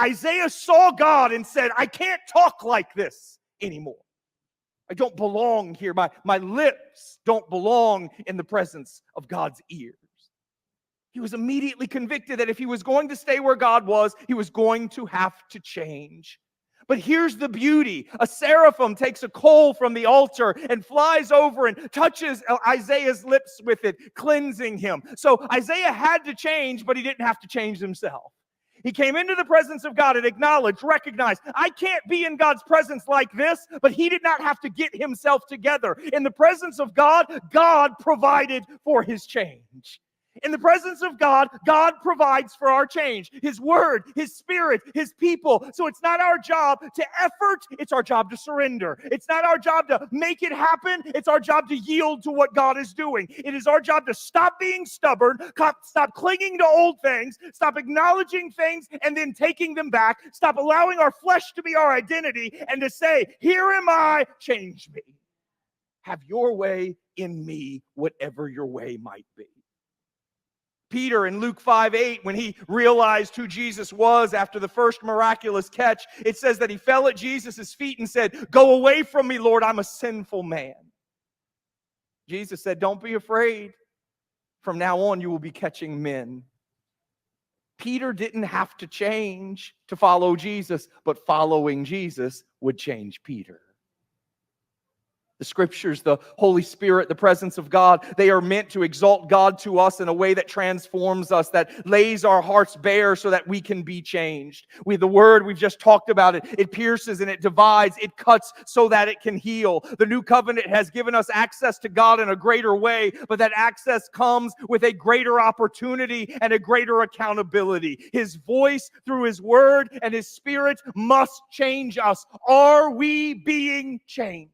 Isaiah saw God and said, I can't talk like this anymore. I don't belong here. My lips don't belong in the presence of God's ears. He was immediately convicted that if he was going to stay where God was, he was going to have to change. But here's the beauty. A seraphim takes a coal from the altar and flies over and touches Isaiah's lips with it, cleansing him. So Isaiah had to change, but he didn't have to change himself. He came into the presence of God and acknowledged, recognized, I can't be in God's presence like this, but he did not have to get himself together. In the presence of God, God provided for his change. In the presence of God, God provides for our change. His word, His Spirit, His people. So it's not our job to effort, it's our job to surrender. It's not our job to make it happen, it's our job to yield to what God is doing. It is our job to stop being stubborn, stop clinging to old things, stop acknowledging things and then taking them back, stop allowing our flesh to be our identity, and to say, here am I, change me. Have your way in me, whatever your way might be. Peter in Luke 5:8, when he realized who Jesus was after the first miraculous catch, it says that he fell at Jesus' feet and said, go away from me, Lord, I'm a sinful man. Jesus said, don't be afraid. From now on, you will be catching men. Peter didn't have to change to follow Jesus, but following Jesus would change Peter. The scriptures, the Holy Spirit, the presence of God, they are meant to exalt God to us in a way that transforms us, that lays our hearts bare so that we can be changed. The word, we've just talked about it. It pierces and it divides, it cuts so that it can heal. The new covenant has given us access to God in a greater way, but that access comes with a greater opportunity and a greater accountability. His voice through His word and His Spirit must change us. Are we being changed?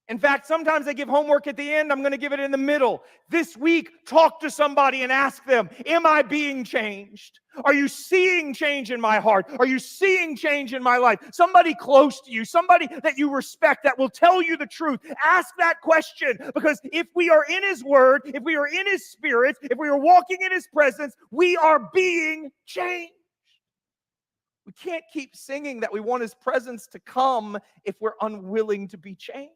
In fact, sometimes I give homework at the end. I'm going to give it in the middle. This week, talk to somebody and ask them, am I being changed? Are you seeing change in my heart? Are you seeing change in my life? Somebody close to you, somebody that you respect that will tell you the truth. Ask that question, because if we are in His word, if we are in His Spirit, if we are walking in His presence, we are being changed. We can't keep singing that we want His presence to come if we're unwilling to be changed.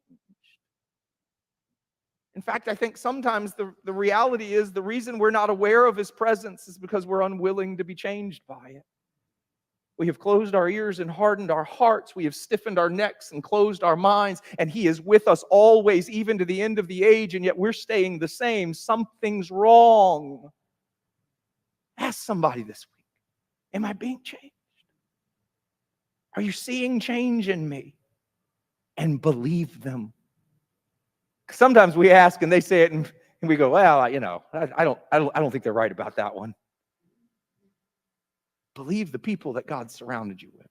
In fact, I think sometimes the reality is the reason we're not aware of His presence is because we're unwilling to be changed by it. We have closed our ears and hardened our hearts. We have stiffened our necks and closed our minds. And He is with us always, even to the end of the age, and yet we're staying the same. Something's wrong. Ask somebody this week, am I being changed? Are you seeing change in me? And believe them. Sometimes we ask and they say it and we go, well, I don't think they're right about that one. Believe the people that God surrounded you with.